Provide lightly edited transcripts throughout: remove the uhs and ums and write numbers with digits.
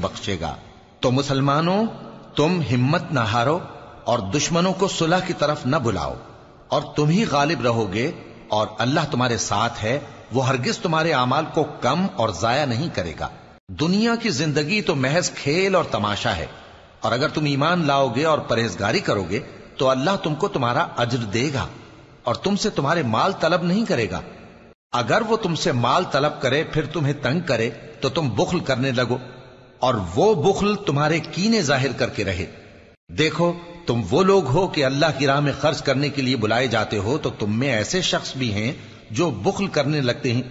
بخشے گا۔ تو مسلمانوں، تم ہمت نہ ہارو اور دشمنوں کو صلح کی طرف نہ بلاؤ، اور تم ہی غالب رہو گے، اور اللہ تمہارے ساتھ ہے، وہ ہرگز تمہارے اعمال کو کم اور ضائع نہیں کرے گا۔ دنیا کی زندگی تو محض کھیل اور تماشا ہے، اور اگر تم ایمان لاؤ گے اور پرہیزگاری کرو گے تو اللہ تم کو تمہارا اجر دے گا، اور تم سے تمہارے مال طلب نہیں کرے گا۔ اگر وہ تم سے مال طلب کرے پھر تمہیں تنگ کرے تو تم بخل کرنے لگو، اور وہ بخل تمہارے کینے ظاہر کر کے رہے۔ دیکھو، تم وہ لوگ ہو کہ اللہ کی راہ میں خرچ کرنے کے لیے بلائے جاتے ہو، تو تم میں ایسے شخص بھی ہیں جو بخل کرنے لگتے ہیں،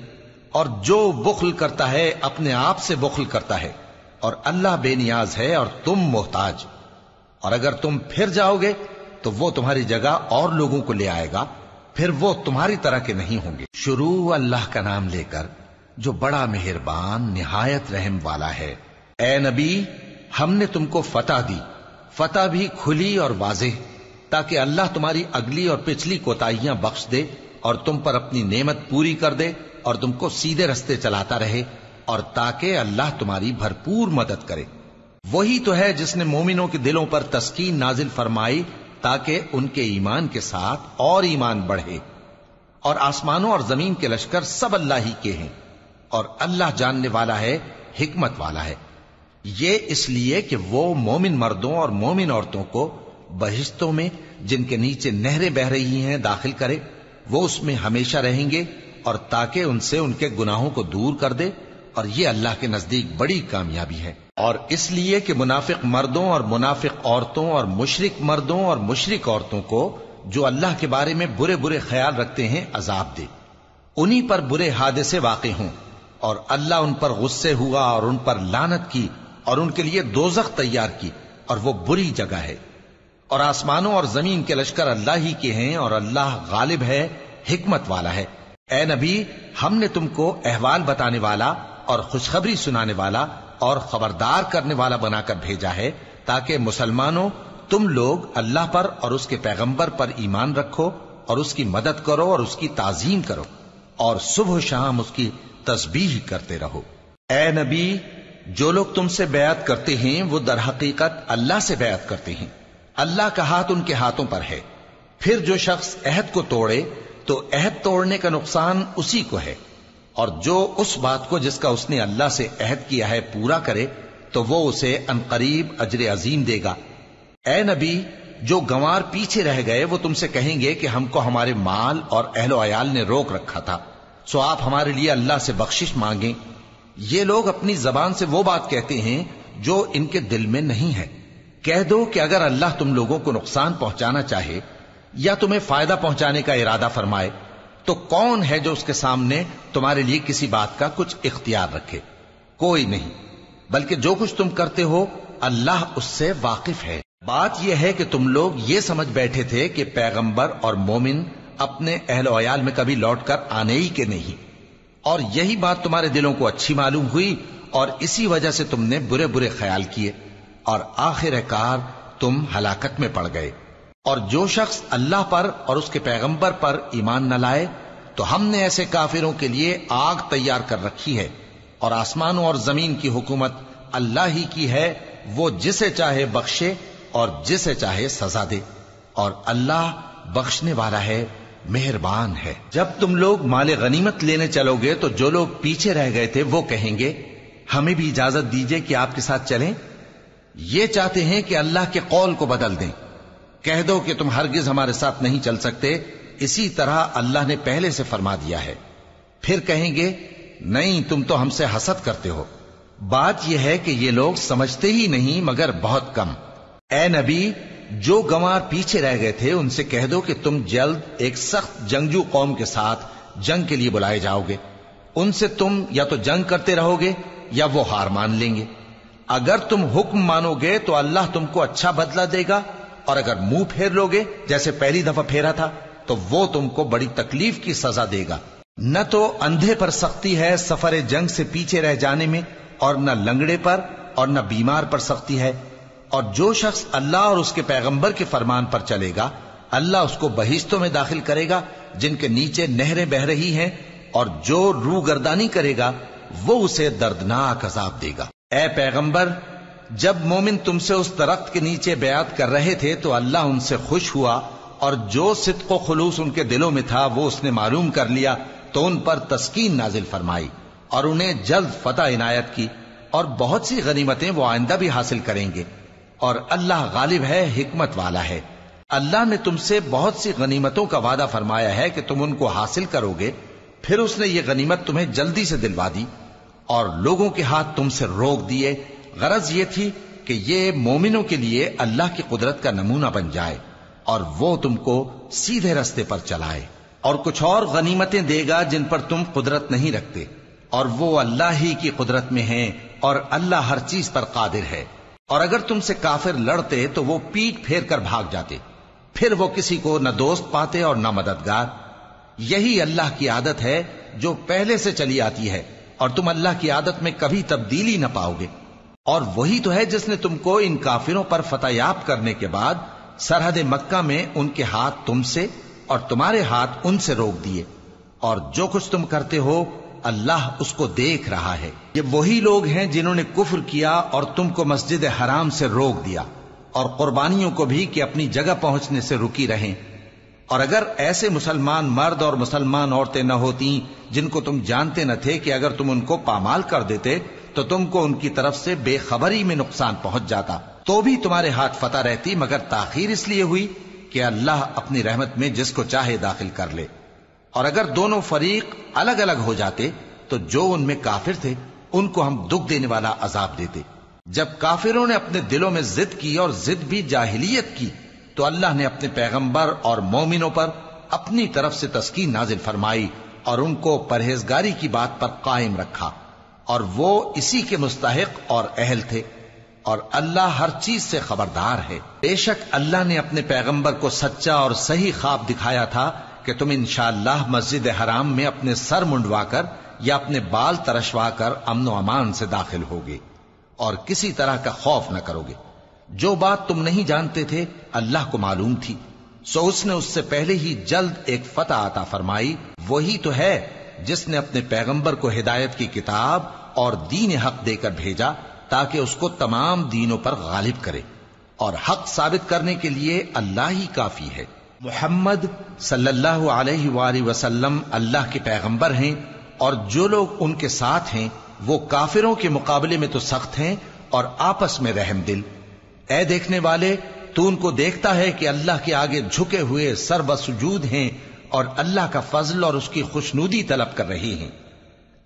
اور جو بخل کرتا ہے اپنے آپ سے بخل کرتا ہے، اور اللہ بے نیاز ہے اور تم محتاج۔ اور اگر تم پھر جاؤ گے تو وہ تمہاری جگہ اور لوگوں کو لے آئے گا، پھر وہ تمہاری طرح کے نہیں ہوں گے۔ شروع اللہ کا نام لے کر جو بڑا مہربان نہایت رحم والا ہے۔ اے نبی، ہم نے تم کو فتح دی، فتح بھی کھلی اور واضح، تاکہ اللہ تمہاری اگلی اور پچھلی کوتاہیاں بخش دے اور تم پر اپنی نعمت پوری کر دے اور تم کو سیدھے رستے چلاتا رہے، اور تاکہ اللہ تمہاری بھرپور مدد کرے۔ وہی تو ہے جس نے مومنوں کے دلوں پر تسکین نازل فرمائی تاکہ ان کے ایمان کے ساتھ اور ایمان بڑھے۔ اور آسمانوں اور زمین کے لشکر سب اللہ ہی کے ہیں، اور اللہ جاننے والا ہے، حکمت والا ہے۔ یہ اس لیے کہ وہ مومن مردوں اور مومن عورتوں کو بہشتوں میں جن کے نیچے نہریں بہ رہی ہیں داخل کرے، وہ اس میں ہمیشہ رہیں گے، اور تاکہ ان سے ان کے گناہوں کو دور کر دے، اور یہ اللہ کے نزدیک بڑی کامیابی ہے۔ اور اس لیے کہ منافق مردوں اور منافق عورتوں اور مشرک مردوں اور مشرک عورتوں کو جو اللہ کے بارے میں برے برے خیال رکھتے ہیں عذاب دے، انہی پر برے حادثے واقع ہوں، اور اللہ ان پر غصے ہوا اور ان پر لعنت کی اور ان کے لیے دوزخ تیار کی، اور وہ بری جگہ ہے۔ اور آسمانوں اور زمین کے لشکر اللہ ہی کے ہیں، اور اللہ غالب ہے، حکمت والا ہے۔ اے نبی، ہم نے تم کو احوال بتانے والا اور خوشخبری سنانے والا اور خبردار کرنے والا بنا کر بھیجا ہے، تاکہ مسلمانوں تم لوگ اللہ پر اور اس کے پیغمبر پر ایمان رکھو اور اس کی مدد کرو اور اس کی تعظیم کرو، اور صبح و شام اس کی تسبیح کرتے رہو۔ اے نبی، جو لوگ تم سے بیعت کرتے ہیں وہ در حقیقت اللہ سے بیعت کرتے ہیں، اللہ کا ہاتھ ان کے ہاتھوں پر ہے۔ پھر جو شخص عہد کو توڑے تو عہد توڑنے کا نقصان اسی کو ہے، اور جو اس بات کو جس کا اس نے اللہ سے عہد کیا ہے پورا کرے تو وہ اسے عنقریب اجر عظیم دے گا۔ اے نبی، جو گنوار پیچھے رہ گئے وہ تم سے کہیں گے کہ ہم کو ہمارے مال اور اہل و عیال نے روک رکھا تھا، سو آپ ہمارے لیے اللہ سے بخشش مانگیں۔ یہ لوگ اپنی زبان سے وہ بات کہتے ہیں جو ان کے دل میں نہیں ہے۔ کہہ دو کہ اگر اللہ تم لوگوں کو نقصان پہنچانا چاہے یا تمہیں فائدہ پہنچانے کا ارادہ فرمائے تو کون ہے جو اس کے سامنے تمہارے لیے کسی بات کا کچھ اختیار رکھے؟ کوئی نہیں، بلکہ جو کچھ تم کرتے ہو اللہ اس سے واقف ہے۔ بات یہ ہے کہ تم لوگ یہ سمجھ بیٹھے تھے کہ پیغمبر اور مومن اپنے اہل و عیال میں کبھی لوٹ کر آنے ہی کے نہیں، اور یہی بات تمہارے دلوں کو اچھی معلوم ہوئی اور اسی وجہ سے تم نے برے برے خیال کیے، اور آخر کار تم ہلاکت میں پڑ گئے۔ اور جو شخص اللہ پر اور اس کے پیغمبر پر ایمان نہ لائے تو ہم نے ایسے کافروں کے لیے آگ تیار کر رکھی ہے، اور آسمانوں اور زمین کی حکومت اللہ ہی کی ہے، وہ جسے چاہے بخشے اور جسے چاہے سزا دے، اور اللہ بخشنے والا ہے، مہربان ہے۔ جب تم لوگ مال غنیمت لینے چلو گے تو جو لوگ پیچھے رہ گئے تھے وہ کہیں گے ہمیں بھی اجازت دیجئے کہ آپ کے ساتھ چلیں۔ یہ چاہتے ہیں کہ اللہ کے قول کو بدل دیں۔ کہہ دو کہ تم ہرگز ہمارے ساتھ نہیں چل سکتے، اسی طرح اللہ نے پہلے سے فرما دیا ہے۔ پھر کہیں گے نہیں، تم تو ہم سے حسد کرتے ہو۔ بات یہ ہے کہ یہ لوگ سمجھتے ہی نہیں مگر بہت کم۔ اے نبی، جو گنوار پیچھے رہ گئے تھے ان سے کہہ دو کہ تم جلد ایک سخت جنگجو قوم کے ساتھ جنگ کے لیے بلائے جاؤ گے، ان سے تم یا تو جنگ کرتے رہو گے یا وہ ہار مان لیں گے۔ اگر تم حکم مانو گے تو اللہ تم کو اچھا بدلہ دے گا، اور اگر منہ پھیر لو گے جیسے پہلی دفعہ پھیرا تھا تو وہ تم کو بڑی تکلیف کی سزا دے گا۔ نہ تو اندھے پر سختی ہے سفر جنگ سے پیچھے رہ جانے میں، اور نہ لنگڑے پر اور نہ بیمار پر سختی ہے۔ اور جو شخص اللہ اور اس کے پیغمبر کے فرمان پر چلے گا اللہ اس کو بہشتوں میں داخل کرے گا جن کے نیچے نہریں بہ رہی ہیں، اور جو روگردانی کرے گا وہ اسے دردناک عذاب دے گا۔ اے پیغمبر، جب مومن تم سے اس درخت کے نیچے بیعت کر رہے تھے تو اللہ ان سے خوش ہوا، اور جو صدق و خلوص ان کے دلوں میں تھا وہ اس نے معلوم کر لیا، تو ان پر تسکین نازل فرمائی اور انہیں جلد فتح عنایت کی، اور بہت سی غنیمتیں وہ آئندہ بھی حاصل کریں گے، اور اللہ غالب ہے، حکمت والا ہے۔ اللہ نے تم سے بہت سی غنیمتوں کا وعدہ فرمایا ہے کہ تم ان کو حاصل کرو گے، پھر اس نے یہ غنیمت تمہیں جلدی سے دلوا دی اور لوگوں کے ہاتھ تم سے روک دیے۔ غرض یہ تھی کہ یہ مومنوں کے لیے اللہ کی قدرت کا نمونہ بن جائے اور وہ تم کو سیدھے رستے پر چلائے، اور کچھ اور غنیمتیں دے گا جن پر تم قدرت نہیں رکھتے، اور وہ اللہ ہی کی قدرت میں ہیں، اور اللہ ہر چیز پر قادر ہے۔ اور اگر تم سے کافر لڑتے تو وہ پیٹ پھیر کر بھاگ جاتے، پھر وہ کسی کو نہ دوست پاتے اور نہ مددگار۔ یہی اللہ کی عادت ہے جو پہلے سے چلی آتی ہے، اور تم اللہ کی عادت میں کبھی تبدیلی نہ پاؤ گے۔ اور وہی تو ہے جس نے تم کو ان کافروں پر فتح یاب کرنے کے بعد سرحد مکہ میں ان کے ہاتھ تم سے اور تمہارے ہاتھ ان سے روک دیے، اور جو کچھ تم کرتے ہو اللہ اس کو دیکھ رہا ہے۔ یہ وہی لوگ ہیں جنہوں نے کفر کیا اور تم کو مسجد حرام سے روک دیا، اور قربانیوں کو بھی کہ اپنی جگہ پہنچنے سے رکی رہیں۔ اور اگر ایسے مسلمان مرد اور مسلمان عورتیں نہ ہوتی جن کو تم جانتے نہ تھے کہ اگر تم ان کو پامال کر دیتے تو تم کو ان کی طرف سے بے خبری میں نقصان پہنچ جاتا، تو بھی تمہارے ہاتھ فتح رہتی، مگر تاخیر اس لیے ہوئی کہ اللہ اپنی رحمت میں جس کو چاہے داخل کر لے۔ اور اگر دونوں فریق الگ الگ ہو جاتے تو جو ان میں کافر تھے ان کو ہم دکھ دینے والا عذاب دیتے۔ جب کافروں نے اپنے دلوں میں ضد کی، اور ضد بھی جاہلیت کی، تو اللہ نے اپنے پیغمبر اور مومنوں پر اپنی طرف سے تسکین نازل فرمائی اور ان کو پرہیزگاری کی بات پر قائم رکھا، اور وہ اسی کے مستحق اور اہل تھے، اور اللہ ہر چیز سے خبردار ہے۔ بے شک اللہ نے اپنے پیغمبر کو سچا اور صحیح خواب دکھایا تھا کہ تم انشاءاللہ مسجد حرام میں اپنے سر منڈوا کر یا اپنے بال ترشوا کر امن و امان سے داخل ہوگے اور کسی طرح کا خوف نہ کرو گے۔ جو بات تم نہیں جانتے تھے اللہ کو معلوم تھی، سو اس نے اس سے پہلے ہی جلد ایک فتح عطا فرمائی۔ وہی تو ہے جس نے اپنے پیغمبر کو ہدایت کی کتاب اور دین حق دے کر بھیجا تاکہ اس کو تمام دینوں پر غالب کرے، اور حق ثابت کرنے کے لیے اللہ ہی کافی ہے۔ محمد صلی اللہ علیہ وآلہ وسلم اللہ کے پیغمبر ہیں، اور جو لوگ ان کے ساتھ ہیں وہ کافروں کے مقابلے میں تو سخت ہیں اور آپس میں رحم دل۔ اے دیکھنے والے، تو ان کو دیکھتا ہے کہ اللہ کے آگے جھکے ہوئے سر بسجود ہیں اور اللہ کا فضل اور اس کی خوشنودی طلب کر رہے ہیں۔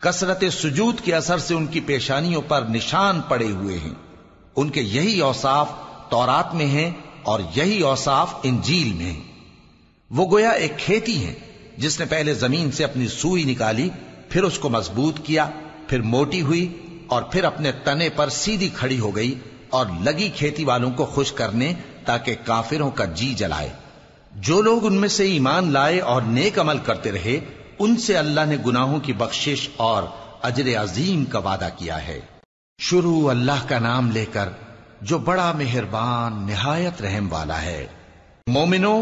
کثرت سجود کے اثر سے ان کی پیشانیوں پر نشان پڑے ہوئے ہیں۔ ان کے یہی اوصاف تورات میں ہیں اور یہی اوصاف انجیل میں ہیں۔ وہ گویا ایک کھیتی ہیں جس نے پہلے زمین سے اپنی سوئی نکالی، پھر اس کو مضبوط کیا، پھر موٹی ہوئی، اور پھر اپنے تنے پر سیدھی کھڑی ہو گئی، اور لگی کھیتی والوں کو خوش کرنے تاکہ کافروں کا جی جلائے۔ جو لوگ ان میں سے ایمان لائے اور نیک عمل کرتے رہے ان سے اللہ نے گناہوں کی بخشش اور اجر عظیم کا وعدہ کیا ہے۔ شروع اللہ کا نام لے کر جو بڑا مہربان نہایت رحم والا ہے۔ مومنو،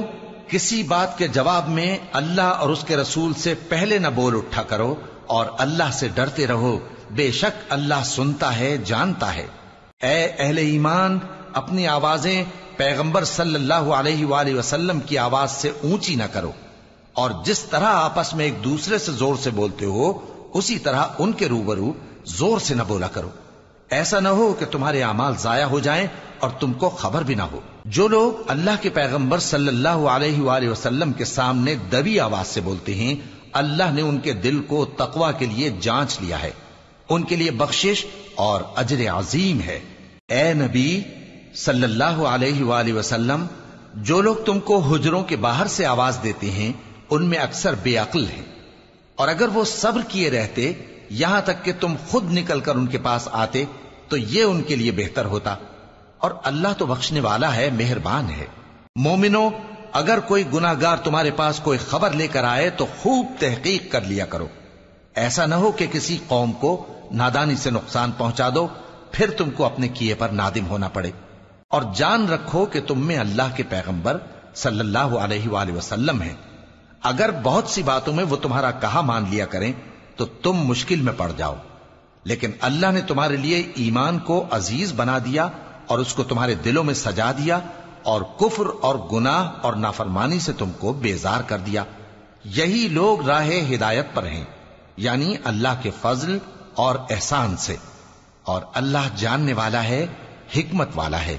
کسی بات کے جواب میں اللہ اور اس کے رسول سے پہلے نہ بول اٹھا کرو، اور اللہ سے ڈرتے رہو، بے شک اللہ سنتا ہے، جانتا ہے۔ اے اہل ایمان، اپنی آوازیں پیغمبر صلی اللہ علیہ وآلہ وسلم کی آواز سے اونچی نہ کرو، اور جس طرح آپس میں ایک دوسرے سے زور سے بولتے ہو اسی طرح ان کے روبرو زور سے نہ بولا کرو، ایسا نہ ہو کہ تمہارے اعمال ضائع ہو جائیں اور تم کو خبر بھی نہ ہو۔ جو لوگ اللہ کے پیغمبر صلی اللہ علیہ وآلہ وسلم کے سامنے دبی آواز سے بولتے ہیں، اللہ نے ان کے دل کو تقوی کے لیے جانچ لیا ہے، ان کے لیے بخشش اور اجر عظیم ہے۔ اے نبی صلی اللہ علیہ وآلہ وسلم، جو لوگ تم کو حجروں کے باہر سے آواز دیتے ہیں ان میں اکثر بے عقل ہیں، اور اگر وہ صبر کیے رہتے یہاں تک کہ تم خود نکل کر ان کے پاس آتے تو یہ ان کے لیے بہتر ہوتا، اور اللہ تو بخشنے والا ہے، مہربان ہے۔ مومنو، اگر کوئی گناہگار تمہارے پاس کوئی خبر لے کر آئے تو خوب تحقیق کر لیا کرو، ایسا نہ ہو کہ کسی قوم کو نادانی سے نقصان پہنچا دو پھر تم کو اپنے کیے پر نادم ہونا پڑے۔ اور جان رکھو کہ تم میں اللہ کے پیغمبر صلی اللہ علیہ وآلہ وسلم ہیں، اگر بہت سی باتوں میں وہ تمہارا کہا مان لیا کریں تو تم مشکل میں پڑ جاؤ، لیکن اللہ نے تمہارے لیے ایمان کو عزیز بنا دیا اور اس کو تمہارے دلوں میں سجا دیا اور کفر اور گناہ اور نافرمانی سے تم کو بیزار کر دیا. یہی لوگ راہ ہدایت پر ہیں، یعنی اللہ کے فضل اور احسان سے، اور اللہ جاننے والا ہے، حکمت والا ہے.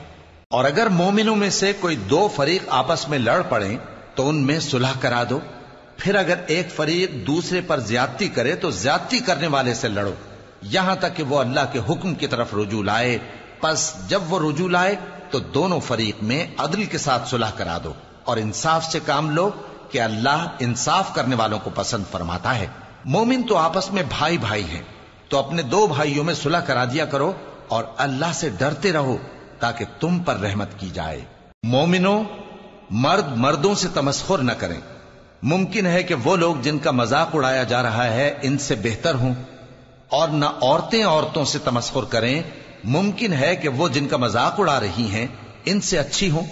اور اگر مومنوں میں سے کوئی دو فریق آپس میں لڑ پڑیں تو ان میں صلح کرا دو. پھر اگر ایک فریق دوسرے پر زیادتی کرے تو زیادتی کرنے والے سے لڑو، یہاں تک کہ وہ اللہ کے حکم کی طرف رجوع لائے. پس جب وہ رجوع لائے تو دونوں فریق میں عدل کے ساتھ صلح کرا دو اور انصاف سے کام لو کہ اللہ انصاف کرنے والوں کو پسند فرماتا ہے. مومن تو آپس میں بھائی بھائی ہیں، تو اپنے دو بھائیوں میں صلح کرا دیا کرو اور اللہ سے ڈرتے رہو تاکہ تم پر رحمت کی جائے. مومنوں، مرد مردوں سے تمسخر نہ کریں. ممکن ہے کہ وہ لوگ جن کا مذاق اڑایا جا رہا ہے ان سے بہتر ہوں، اور نہ عورتیں عورتوں سے تمسخر کریں. ممکن ہے کہ وہ جن کا مذاق اڑا رہی ہیں ان سے اچھی ہوں.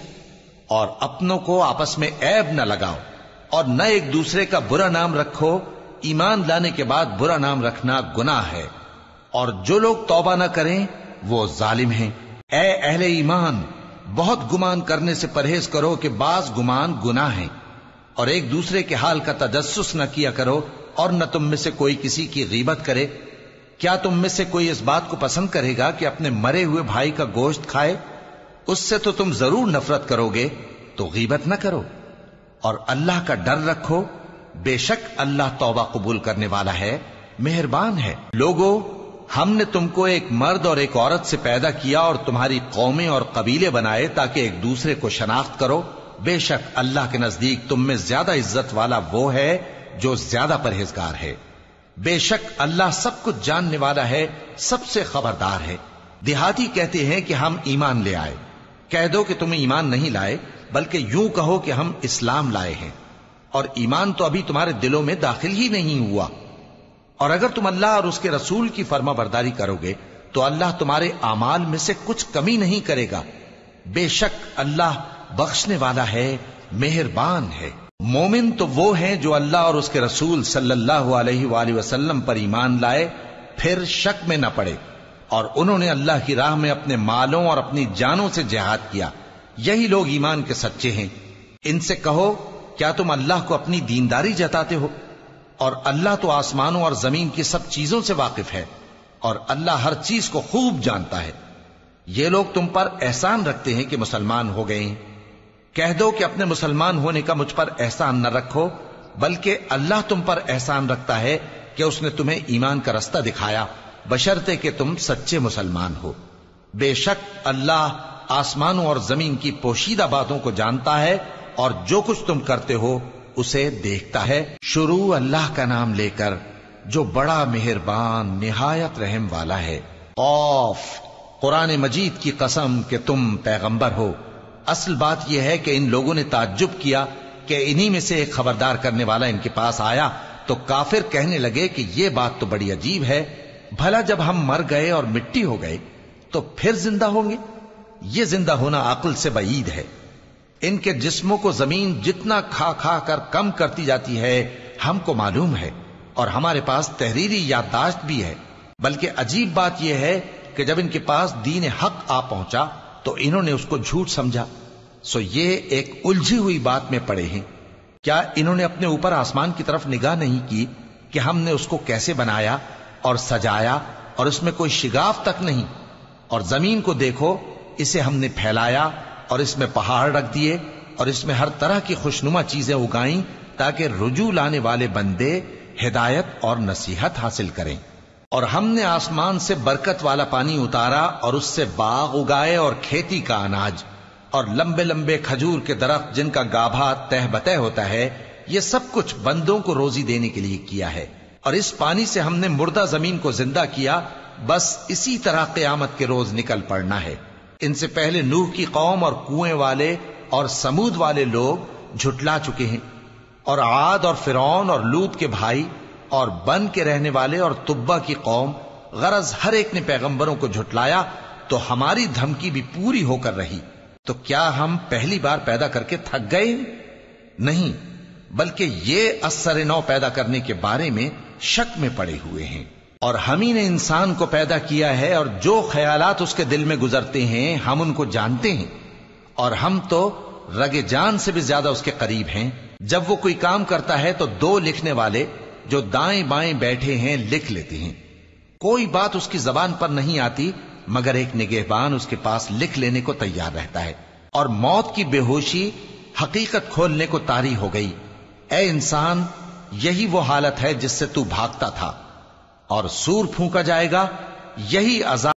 اور اپنوں کو آپس میں عیب نہ لگاؤ اور نہ ایک دوسرے کا برا نام رکھو. ایمان لانے کے بعد برا نام رکھنا گناہ ہے، اور جو لوگ توبہ نہ کریں وہ ظالم ہیں. اے اہل ایمان، بہت گمان کرنے سے پرہیز کرو کہ بعض گمان گناہ ہیں، اور ایک دوسرے کے حال کا تجسس نہ کیا کرو، اور نہ تم میں سے کوئی کسی کی غیبت کرے. کیا تم میں سے کوئی اس بات کو پسند کرے گا کہ اپنے مرے ہوئے بھائی کا گوشت کھائے؟ اس سے تو تم ضرور نفرت کرو گے، تو غیبت نہ کرو اور اللہ کا ڈر رکھو. بے شک اللہ توبہ قبول کرنے والا ہے، مہربان ہے. لوگو، ہم نے تم کو ایک مرد اور ایک عورت سے پیدا کیا اور تمہاری قومیں اور قبیلے بنائے تاکہ ایک دوسرے کو شناخت کرو. بے شک اللہ کے نزدیک تم میں زیادہ عزت والا وہ ہے جو زیادہ پرہیزگار ہے. بے شک اللہ سب کچھ جاننے والا ہے، سب سے خبردار ہے. دیہاتی کہتے ہیں کہ ہم ایمان لے آئے. کہہ دو کہ تم ایمان نہیں لائے، بلکہ یوں کہو کہ ہم اسلام لائے ہیں، اور ایمان تو ابھی تمہارے دلوں میں داخل ہی نہیں ہوا. اور اگر تم اللہ اور اس کے رسول کی فرما برداری کرو گے تو اللہ تمہارے اعمال میں سے کچھ کمی نہیں کرے گا. بے شک اللہ بخشنے والا ہے، مہربان ہے. مومن تو وہ ہیں جو اللہ اور اس کے رسول صلی اللہ علیہ وآلہ وسلم پر ایمان لائے، پھر شک میں نہ پڑے، اور انہوں نے اللہ کی راہ میں اپنے مالوں اور اپنی جانوں سے جہاد کیا. یہی لوگ ایمان کے سچے ہیں. ان سے کہو، کیا تم اللہ کو اپنی دینداری جتاتے ہو؟ اور اللہ تو آسمانوں اور زمین کی سب چیزوں سے واقف ہے، اور اللہ ہر چیز کو خوب جانتا ہے. یہ لوگ تم پر احسان رکھتے ہیں کہ مسلمان ہو گئے ہیں. کہہ دو کہ اپنے مسلمان ہونے کا مجھ پر احسان نہ رکھو، بلکہ اللہ تم پر احسان رکھتا ہے کہ اس نے تمہیں ایمان کا رستہ دکھایا، بشرطے کہ تم سچے مسلمان ہو. بے شک اللہ آسمانوں اور زمین کی پوشیدہ باتوں کو جانتا ہے، اور جو کچھ تم کرتے ہو اسے دیکھتا ہے. شروع اللہ کا نام لے کر جو بڑا مہربان نہایت رحم والا ہے. قاف، قرآن مجید کی قسم کہ تم پیغمبر ہو. اصل بات یہ ہے کہ ان لوگوں نے تعجب کیا کہ انہی میں سے ایک خبردار کرنے والا ان کے پاس آیا تو کافر کہنے لگے کہ یہ بات تو بڑی عجیب ہے. بھلا جب ہم مر گئے اور مٹی ہو گئے تو پھر زندہ ہوں گے؟ یہ زندہ ہونا عقل سے بعید ہے. ان کے جسموں کو زمین جتنا کھا کھا کر کم کرتی جاتی ہے ہم کو معلوم ہے، اور ہمارے پاس تحریری یادداشت بھی ہے. بلکہ عجیب بات یہ ہے کہ جب ان کے پاس دین حق آ پہنچا تو انہوں نے اس کو جھوٹ سمجھا. سو یہ ایک الجھی ہوئی بات میں پڑے ہیں. کیا انہوں نے اپنے اوپر آسمان کی طرف نگاہ نہیں کی کہ ہم نے اس کو کیسے بنایا اور سجایا، اور اس میں کوئی شگاف تک نہیں؟ اور زمین کو دیکھو، اسے ہم نے پھیلایا اور اس میں پہاڑ رکھ دیے اور اس میں ہر طرح کی خوشنما چیزیں اگائیں تاکہ رجوع لانے والے بندے ہدایت اور نصیحت حاصل کریں. اور ہم نے آسمان سے برکت والا پانی اتارا اور اس سے باغ اگائے اور کھیتی کا اناج اور لمبے لمبے کھجور کے درخت جن کا گابھا تہ بتہ ہوتا ہے. یہ سب کچھ بندوں کو روزی دینے کے لیے کیا ہے. اور اس پانی سے ہم نے مردہ زمین کو زندہ کیا. بس اسی طرح قیامت کے روز نکل پڑنا ہے. ان سے پہلے نوح کی قوم اور کنویں والے اور سمود والے لوگ جھٹلا چکے ہیں، اور عاد اور فرعون اور لوط کے بھائی اور بن کے رہنے والے اور تبا کی قوم. غرض ہر ایک نے پیغمبروں کو جھٹلایا تو ہماری دھمکی بھی پوری ہو کر رہی. تو کیا ہم پہلی بار پیدا کر کے تھک گئے؟ نہیں، بلکہ یہ اثر نو پیدا کرنے کے بارے میں شک میں پڑے ہوئے ہیں. اور ہم ہی نے انسان کو پیدا کیا ہے اور جو خیالات اس کے دل میں گزرتے ہیں ہم ان کو جانتے ہیں، اور ہم تو رگ جان سے بھی زیادہ اس کے قریب ہیں۔ جب وہ کوئی کام کرتا ہے تو دو لکھنے والے جو دائیں بائیں بیٹھے ہیں لکھ لیتے ہیں۔ کوئی بات اس کی زبان پر نہیں آتی مگر ایک نگہبان اس کے پاس لکھ لینے کو تیار رہتا ہے۔ اور موت کی بے ہوشی حقیقت کھولنے کو طاری ہو گئی۔ اے انسان، یہی وہ حالت ہے جس سے تو بھاگتا تھا، اور سور پھونکا جائے گا، یہی عذاب